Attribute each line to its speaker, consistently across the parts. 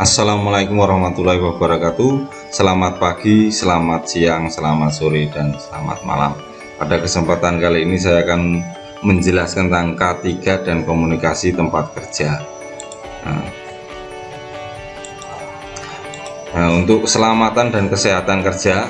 Speaker 1: Assalamualaikum warahmatullahi wabarakatuh. Selamat pagi, selamat siang, selamat sore, dan selamat malam. Pada kesempatan kali ini saya akan menjelaskan tentang K3 dan komunikasi tempat kerja. Untuk keselamatan dan kesehatan kerja,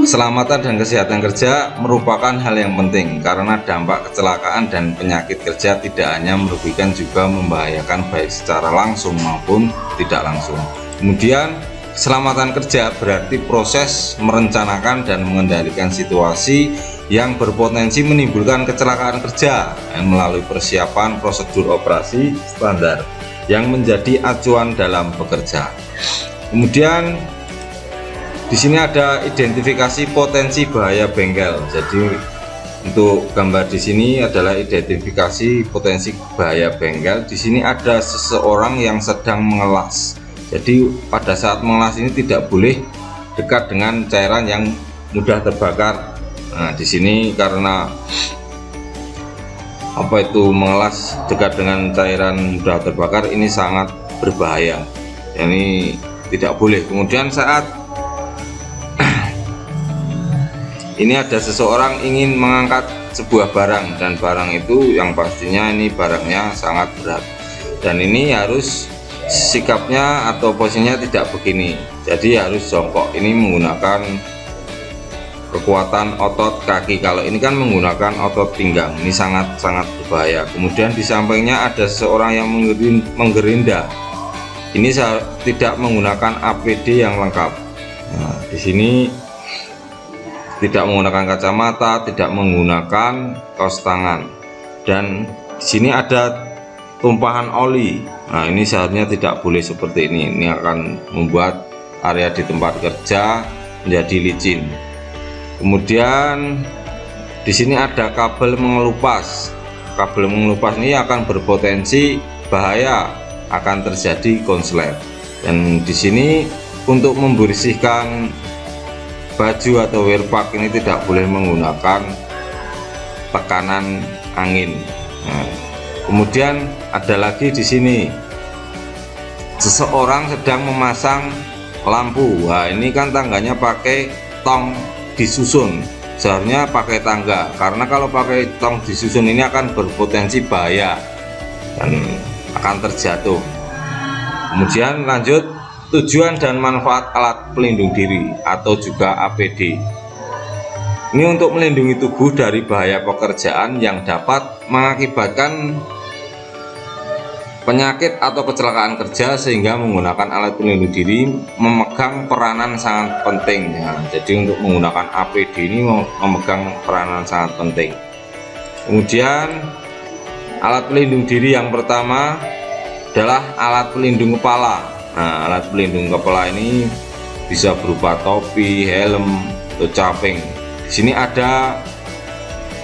Speaker 1: keselamatan dan kesehatan kerja merupakan hal yang penting karena dampak kecelakaan dan penyakit kerja tidak hanya merugikan, juga membahayakan baik secara langsung maupun tidak langsung. Kemudian keselamatan kerja berarti proses merencanakan dan mengendalikan situasi yang berpotensi menimbulkan kecelakaan kerja melalui persiapan prosedur operasi standar yang menjadi acuan dalam bekerja. Kemudian di sini ada identifikasi potensi bahaya bengkel. Jadi untuk gambar di sini adalah identifikasi potensi bahaya bengkel. Di sini ada seseorang yang sedang mengelas. Jadi pada saat mengelas ini tidak boleh dekat dengan cairan yang mudah terbakar. Nah, di sini karena mengelas dekat dengan cairan mudah terbakar ini sangat berbahaya. Ini tidak boleh. Kemudian saat ini ada seseorang ingin mengangkat sebuah barang, dan barang itu yang pastinya ini barangnya sangat berat, dan ini harus sikapnya atau posisinya tidak begini, jadi harus jongkok. Ini menggunakan kekuatan otot kaki. Kalau ini kan menggunakan otot pinggang, ini sangat berbahaya. Kemudian di sampingnya ada seseorang yang menggerinda. Ini tidak menggunakan APD yang lengkap. Nah, di sini tidak menggunakan kacamata, tidak menggunakan kaos tangan, dan di sini ada tumpahan oli. Nah, ini seharusnya tidak boleh seperti ini. Ini akan membuat area di tempat kerja menjadi licin. Kemudian di sini ada kabel mengelupas. Kabel mengelupas ini akan berpotensi bahaya, akan terjadi konslet. Dan di sini untuk membersihkan baju atau wear pack ini tidak boleh menggunakan tekanan angin. Nah, kemudian ada lagi di sini seseorang sedang memasang lampu. Nah, ini kan tangganya pakai tong disusun, seharusnya pakai tangga, karena kalau pakai tong disusun ini akan berpotensi bahaya dan akan terjatuh. Kemudian lanjut, tujuan dan manfaat alat pelindung diri atau juga APD. Ini untuk melindungi tubuh dari bahaya pekerjaan yang dapat mengakibatkan penyakit atau kecelakaan kerja, sehingga menggunakan alat pelindung diri memegang peranan sangat penting. Ya, jadi untuk menggunakan APD ini memegang peranan sangat penting. Kemudian alat pelindung diri yang pertama adalah alat pelindung kepala. Nah, alat pelindung kepala ini bisa berupa topi, helm, atau caping. Di sini ada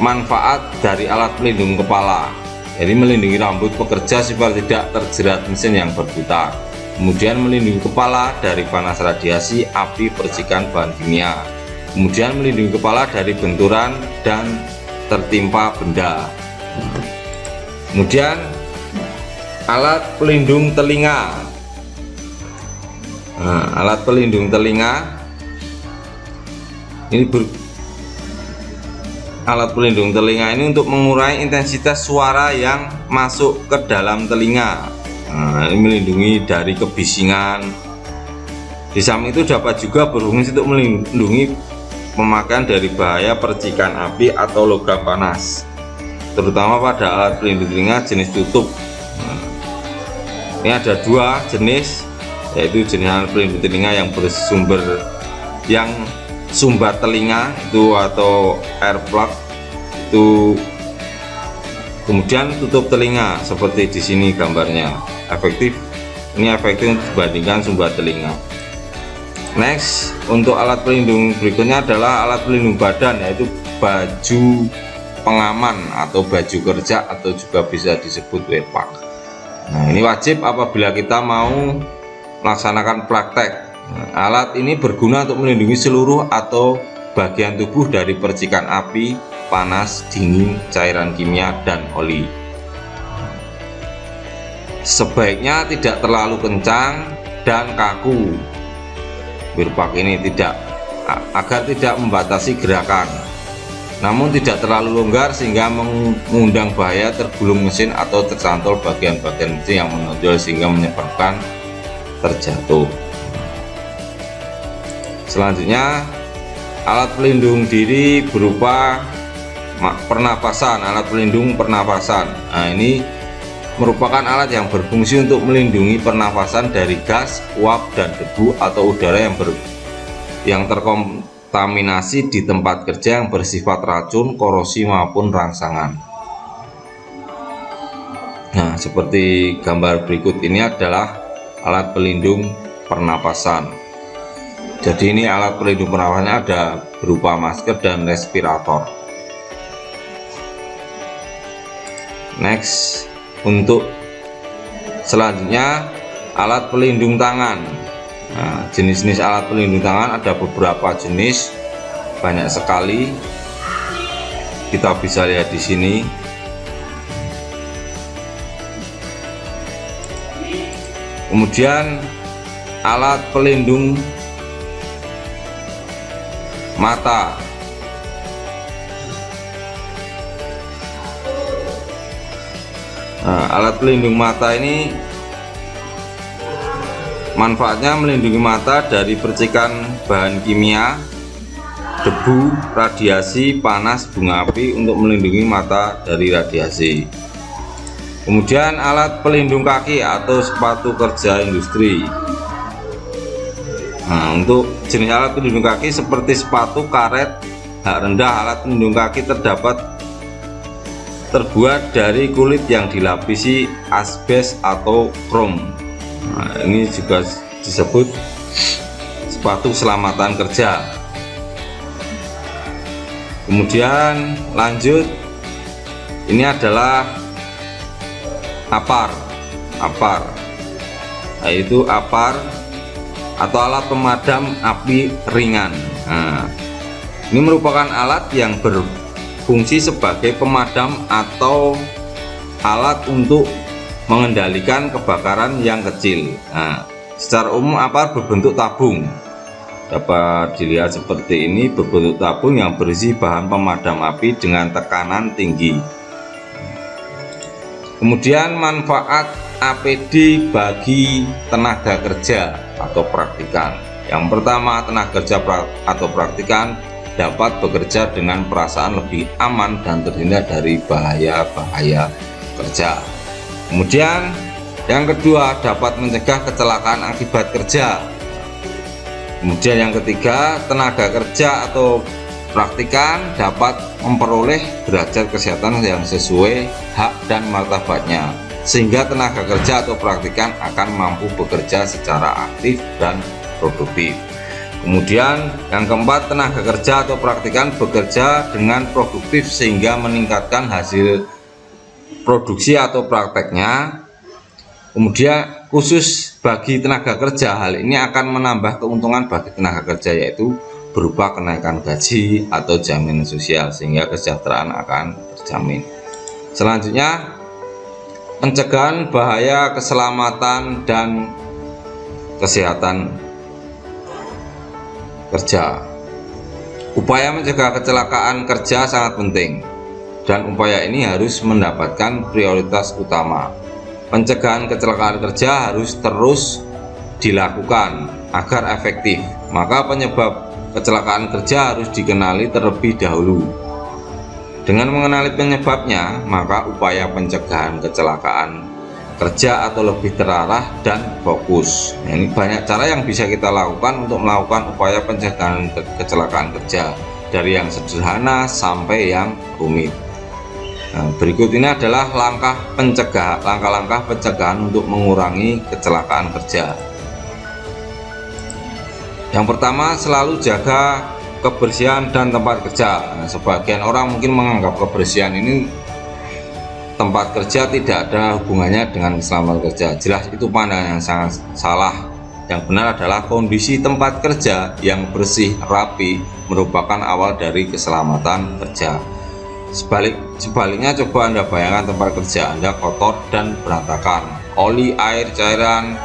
Speaker 1: manfaat dari alat pelindung kepala. Jadi melindungi rambut pekerja supaya tidak terjerat mesin yang berputar. Kemudian melindungi kepala dari panas radiasi, api, percikan bahan kimia. Kemudian melindungi kepala dari benturan dan tertimpa benda. Kemudian alat pelindung telinga. Nah, alat pelindung telinga ini alat pelindung telinga ini untuk mengurangi intensitas suara yang masuk ke dalam telinga. Nah, ini melindungi dari kebisingan. Di samping itu dapat juga berfungsi untuk melindungi pemakaian dari bahaya percikan api atau logam panas, terutama pada alat pelindung telinga jenis tutup. Nah, ini ada dua jenis, yaitu jenis alat pelindung telinga yang bersumber sumbat telinga itu atau earplug itu, kemudian tutup telinga seperti di sini gambarnya. Ini efektif dibandingkan sumbat telinga. Next, untuk alat pelindung berikutnya adalah alat pelindung badan, yaitu baju pengaman atau baju kerja atau juga bisa disebut wear pack. Nah, ini wajib apabila kita mau melaksanakan praktek. Alat ini berguna untuk melindungi seluruh atau bagian tubuh dari percikan api, panas, dingin, cairan kimia, dan oli. sebaiknya tidak terlalu kencang dan kaku. Wirpak ini tidak, agar tidak membatasi gerakan, namun tidak terlalu longgar sehingga mengundang bahaya tergulung mesin atau tercantol bagian-bagian mesin yang menonjol sehingga menyebabkan terjatuh. Selanjutnya, alat pelindung diri berupa pernapasan, alat pelindung pernapasan. Nah, ini merupakan alat yang berfungsi untuk melindungi pernapasan dari gas, uap, dan debu atau udara yang terkontaminasi di tempat kerja yang bersifat racun, korosi, maupun rangsangan. Nah, seperti gambar berikut ini adalah alat pelindung pernapasan. Jadi ini alat pelindung pernapasannya ada berupa masker dan respirator. Next, untuk selanjutnya alat pelindung tangan. Nah, jenis-jenis alat pelindung tangan ada beberapa jenis, banyak sekali. Kita bisa lihat di sini. Kemudian alat pelindung mata. Nah, alat pelindung mata ini manfaatnya melindungi mata dari percikan bahan kimia, debu, radiasi, panas, bunga api untuk melindungi mata dari radiasi. Kemudian alat pelindung kaki atau sepatu kerja industri. Nah, untuk jenis alat pelindung kaki seperti sepatu karet hak rendah, alat pelindung kaki terbuat dari kulit yang dilapisi asbes atau krom. Nah, ini juga disebut sepatu keselamatan kerja. Kemudian lanjut, ini adalah apar, yaitu apar atau alat pemadam api ringan. Nah, ini merupakan alat yang berfungsi sebagai pemadam atau alat untuk mengendalikan kebakaran yang kecil. Nah, secara umum apar berbentuk tabung, dapat dilihat seperti ini, berbentuk tabung yang berisi bahan pemadam api dengan tekanan tinggi. Kemudian manfaat APD bagi tenaga kerja atau praktikan. Yang pertama, tenaga kerja atau praktikan dapat bekerja dengan perasaan lebih aman dan terhindar dari bahaya-bahaya kerja. Kemudian yang kedua, dapat mencegah kecelakaan akibat kerja. Kemudian yang ketiga, tenaga kerja atau praktikan dapat memperoleh derajat kesehatan yang sesuai hak dan martabatnya, sehingga tenaga kerja atau praktikan akan mampu bekerja secara aktif dan produktif. Kemudian yang keempat, tenaga kerja atau praktikan bekerja dengan produktif sehingga meningkatkan hasil produksi atau prakteknya. Kemudian khusus bagi tenaga kerja, hal ini akan menambah keuntungan bagi tenaga kerja, yaitu berupa kenaikan gaji atau jaminan sosial sehingga kesejahteraan akan terjamin. Selanjutnya, pencegahan bahaya keselamatan dan kesehatan kerja. Upaya mencegah kecelakaan kerja sangat penting dan upaya ini harus mendapatkan prioritas utama. Pencegahan kecelakaan kerja harus terus dilakukan agar efektif, maka penyebab kecelakaan kerja harus dikenali terlebih dahulu. Dengan mengenali penyebabnya, maka upaya pencegahan kecelakaan kerja atau lebih terarah dan fokus. Nah, ini banyak cara yang bisa kita lakukan untuk melakukan upaya pencegahan kecelakaan kerja, dari yang sederhana sampai yang rumit. Nah, berikut ini adalah langkah-langkah pencegahan untuk mengurangi kecelakaan kerja. Yang pertama, selalu jaga kebersihan dan tempat kerja. Nah, sebagian orang mungkin menganggap kebersihan ini tempat kerja tidak ada hubungannya dengan keselamatan kerja. Jelas itu pandangan yang sangat salah. Yang benar adalah kondisi tempat kerja yang bersih, rapi merupakan awal dari keselamatan kerja. Sebaliknya, coba Anda bayangkan tempat kerja Anda kotor dan berantakan, oli, air, cairan,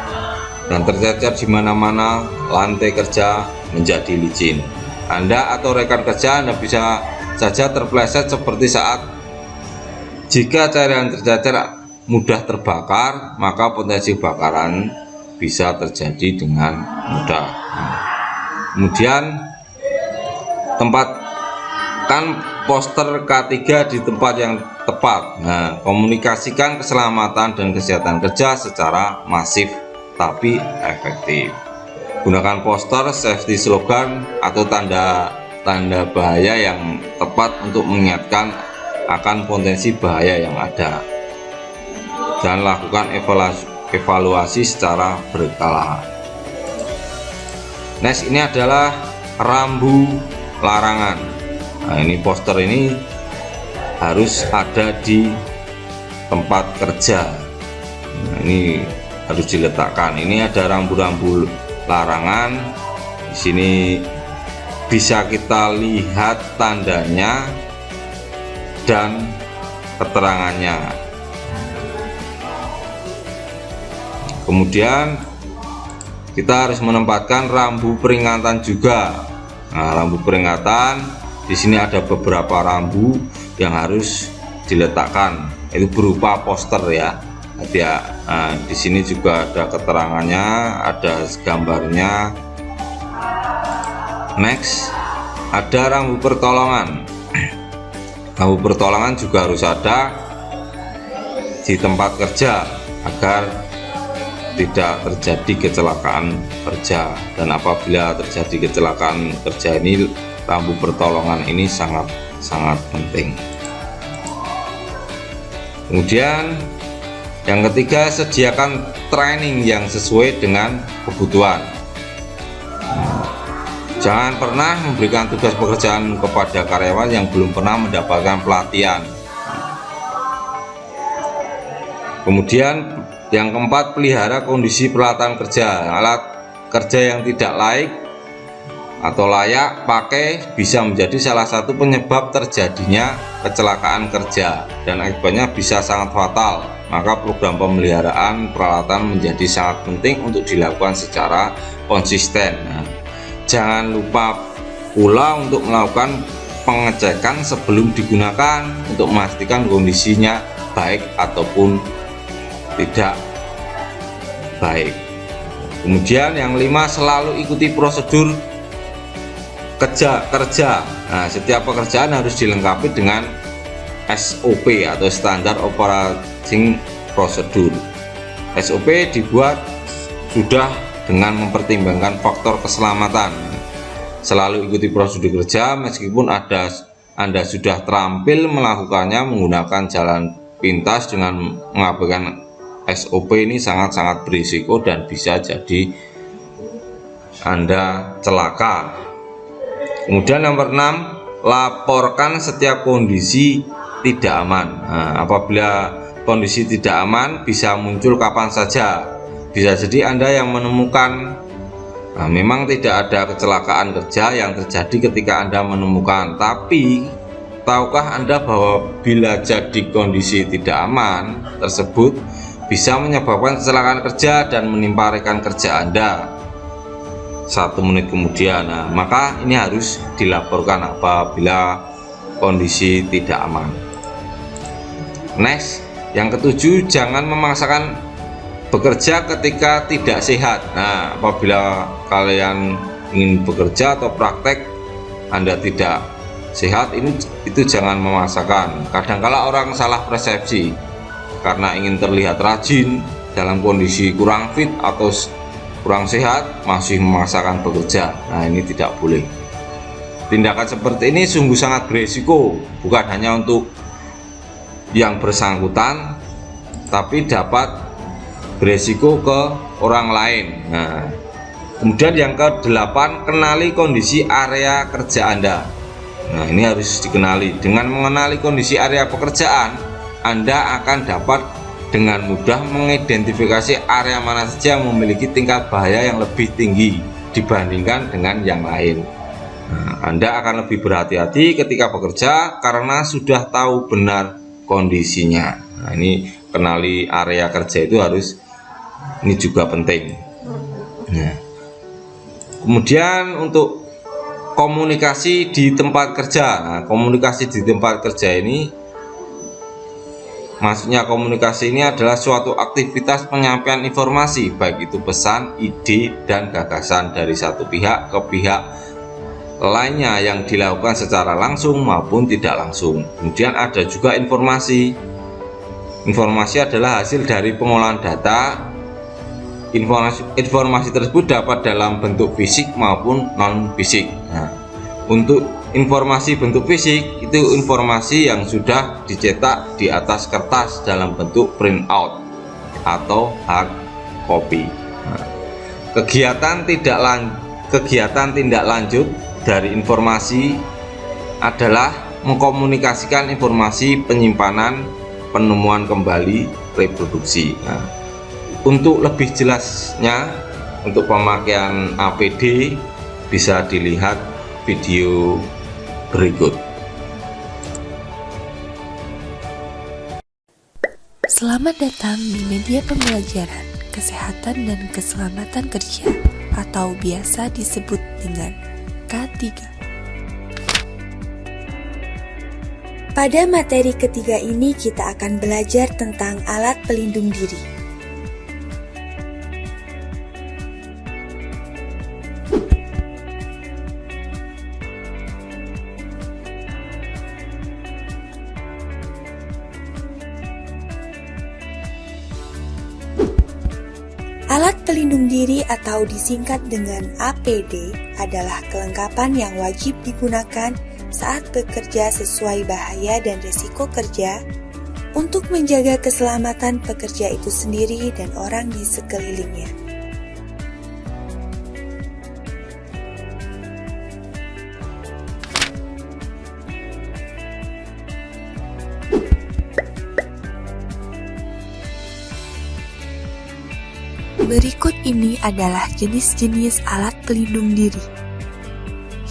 Speaker 1: dan tercecer di mana-mana. Lantai kerja menjadi licin. Anda atau rekan kerja Anda bisa saja terpleset seperti saat jika cairan tercecer mudah terbakar, maka potensi bakaran bisa terjadi dengan mudah. Kemudian tempatkan poster K3 di tempat yang tepat. Komunikasikan keselamatan dan kesehatan kerja secara masif tapi efektif. Gunakan poster, safety slogan, atau tanda bahaya yang tepat untuk mengingatkan akan potensi bahaya yang ada, dan lakukan evaluasi secara berkala. Next, ini adalah rambu larangan. Nah, ini poster ini harus ada di tempat kerja. Nah, ini harus diletakkan. Ini ada rambu-rambu larangan. Di sini bisa kita lihat tandanya dan keterangannya. Kemudian kita harus menempatkan rambu peringatan juga. Nah, rambu peringatan di sini ada beberapa rambu yang harus diletakkan, itu berupa poster ya. Nah, di sini juga ada keterangannya, ada gambarnya. Next, ada rambu pertolongan. Rambu pertolongan juga harus ada di tempat kerja agar tidak terjadi kecelakaan kerja. Dan apabila terjadi kecelakaan kerja ini, rambu pertolongan ini sangat penting. Kemudian yang ketiga, sediakan training yang sesuai dengan kebutuhan. Jangan pernah memberikan tugas pekerjaan kepada karyawan yang belum pernah mendapatkan pelatihan. Kemudian yang keempat, pelihara kondisi peralatan kerja. Alat kerja yang tidak layak pakai bisa menjadi salah satu penyebab terjadinya kecelakaan kerja, dan akibatnya bisa sangat fatal. Maka program pemeliharaan peralatan menjadi sangat penting untuk dilakukan secara konsisten. Jangan lupa pula untuk melakukan pengecekan sebelum digunakan untuk memastikan kondisinya baik ataupun tidak baik. Kemudian yang kelima, selalu ikuti prosedur kerja. Nah, setiap pekerjaan harus dilengkapi dengan SOP atau Standard Operating Procedure. SOP dibuat sudah dengan mempertimbangkan faktor keselamatan. Selalu ikuti prosedur kerja meskipun Anda sudah terampil melakukannya menggunakan jalan pintas. Dengan mengabaikan SOP ini sangat berisiko dan bisa jadi Anda celaka. Kemudian nomor 6, laporkan setiap kondisi tidak aman. Apabila kondisi tidak aman bisa muncul kapan saja. Bisa jadi Anda yang menemukan. Memang tidak ada kecelakaan kerja yang terjadi ketika Anda menemukan, tapi tahukah Anda bahwa bila jadi kondisi tidak aman tersebut bisa menyebabkan kecelakaan kerja dan menimpa rekan kerja Anda 1 menit kemudian. Maka ini harus dilaporkan apabila kondisi tidak aman. Next, yang ketujuh, jangan memaksakan bekerja ketika tidak sehat. Apabila kalian ingin bekerja atau praktek Anda tidak sehat, itu jangan memaksakan. Kadangkala orang salah persepsi karena ingin terlihat rajin dalam kondisi kurang fit atau kurang sehat masih memaksakan bekerja. Ini tidak boleh. Tindakan seperti ini sungguh sangat berisiko, bukan hanya untuk yang bersangkutan, tapi dapat berisiko ke orang lain. Kemudian yang ke-8, kenali kondisi area kerja Anda. Ini harus dikenali. Dengan mengenali kondisi area pekerjaan, Anda akan dapat dengan mudah mengidentifikasi area mana saja yang memiliki tingkat bahaya yang lebih tinggi dibandingkan dengan yang lain. Anda akan lebih berhati-hati ketika bekerja karena sudah tahu benar kondisinya. Ini kenali area kerja itu ini juga penting. Nah, kemudian untuk komunikasi di tempat kerja. Nah, komunikasi di tempat kerja ini, maksudnya komunikasi ini adalah suatu aktivitas penyampaian informasi, baik itu pesan, ide, dan gagasan dari satu pihak ke pihak lainnya yang dilakukan secara langsung maupun tidak langsung. Kemudian ada juga informasi. Informasi adalah hasil dari pengolahan data. Informasi tersebut dapat dalam bentuk fisik maupun non fisik. Nah, untuk informasi bentuk fisik itu informasi yang sudah dicetak di atas kertas dalam bentuk print out atau hard copy. Nah, kegiatan tindak lanjut dari informasi adalah mengkomunikasikan informasi, penyimpanan, penemuan kembali, reproduksi. Nah, untuk lebih jelasnya untuk pemakaian APD bisa dilihat video berikut.
Speaker 2: Selamat datang di media pembelajaran kesehatan dan keselamatan kerja atau biasa disebut dengan K3. Pada materi ketiga ini kita akan belajar tentang alat pelindung diri. Alat pelindung diri atau disingkat dengan APD adalah kelengkapan yang wajib digunakan saat bekerja sesuai bahaya dan risiko kerja untuk menjaga keselamatan pekerja itu sendiri dan orang di sekelilingnya. Berikut ini adalah jenis-jenis alat pelindung diri.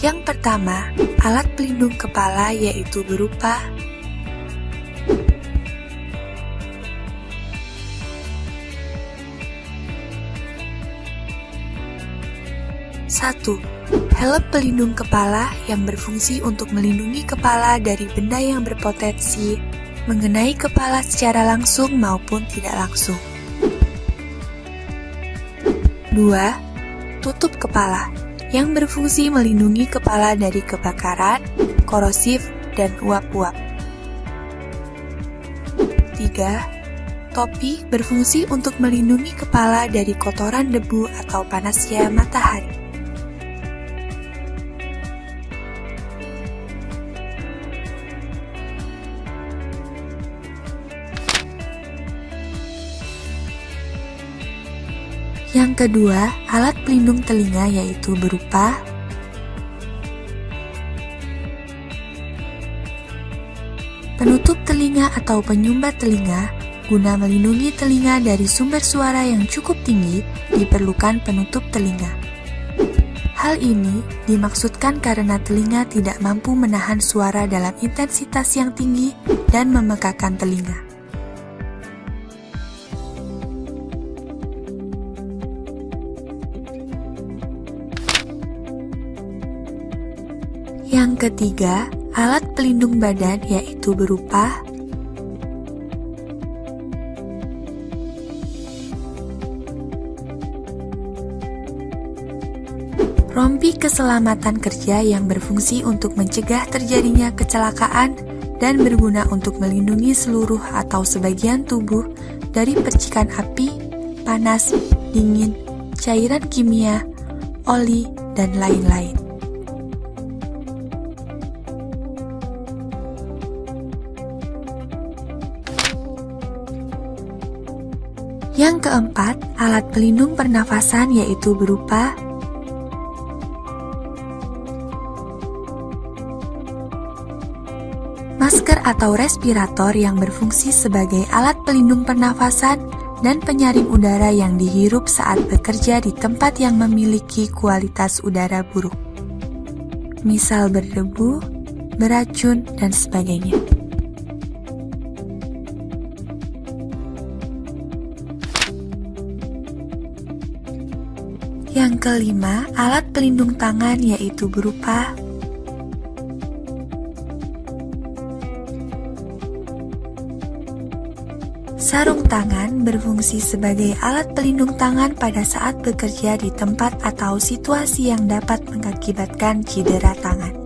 Speaker 2: Yang pertama, alat pelindung kepala yaitu berupa 1. Helm pelindung kepala yang berfungsi untuk melindungi kepala dari benda yang berpotensi mengenai kepala secara langsung maupun tidak langsung. 2. Tutup kepala yang berfungsi melindungi kepala dari kebakaran, korosif, dan uap-uap. 3. Topi berfungsi untuk melindungi kepala dari kotoran debu atau panasnya matahari. 4. Yang kedua, alat pelindung telinga yaitu berupa penutup telinga atau penyumbat telinga. Guna melindungi telinga dari sumber suara yang cukup tinggi, diperlukan penutup telinga. Hal ini dimaksudkan karena telinga tidak mampu menahan suara dalam intensitas yang tinggi dan memekakan telinga. Yang ketiga, alat pelindung badan yaitu berupa rompi keselamatan kerja yang berfungsi untuk mencegah terjadinya kecelakaan dan berguna untuk melindungi seluruh atau sebagian tubuh dari percikan api, panas, dingin, cairan kimia, oli, dan lain-lain. Yang keempat, alat pelindung pernafasan yaitu berupa masker atau respirator yang berfungsi sebagai alat pelindung pernafasan dan penyaring udara yang dihirup saat bekerja di tempat yang memiliki kualitas udara buruk, misal berdebu, beracun, dan sebagainya. Yang kelima, alat pelindung tangan yaitu berupa sarung tangan berfungsi sebagai alat pelindung tangan pada saat bekerja di tempat atau situasi yang dapat mengakibatkan cedera tangan.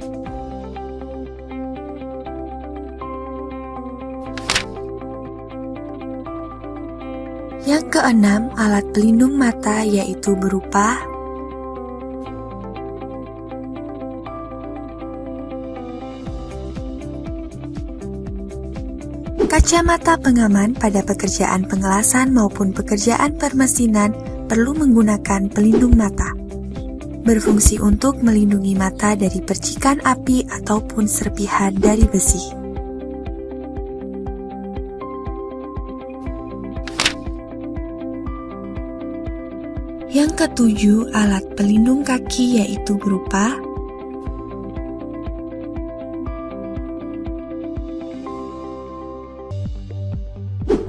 Speaker 2: Yang keenam, alat pelindung mata yaitu berupa kacamata pengaman pada pekerjaan pengelasan maupun pekerjaan permesinan perlu menggunakan pelindung mata. Berfungsi untuk melindungi mata dari percikan api ataupun serpihan dari besi. Yang ketujuh, alat pelindung kaki yaitu berupa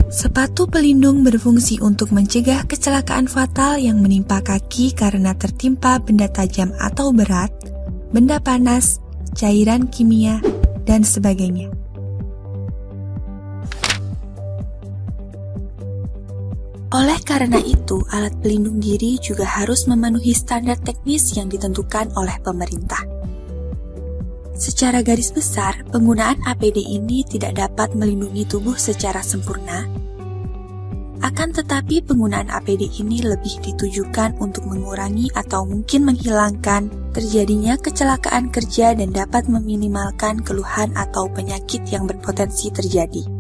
Speaker 2: sepatu pelindung berfungsi untuk mencegah kecelakaan fatal yang menimpa kaki karena tertimpa benda tajam atau berat, benda panas, cairan kimia, dan sebagainya. Oleh karena itu, alat pelindung diri juga harus memenuhi standar teknis yang ditentukan oleh pemerintah. Secara garis besar, penggunaan APD ini tidak dapat melindungi tubuh secara sempurna. Akan tetapi, penggunaan APD ini lebih ditujukan untuk mengurangi atau mungkin menghilangkan terjadinya kecelakaan kerja dan dapat meminimalkan keluhan atau penyakit yang berpotensi terjadi.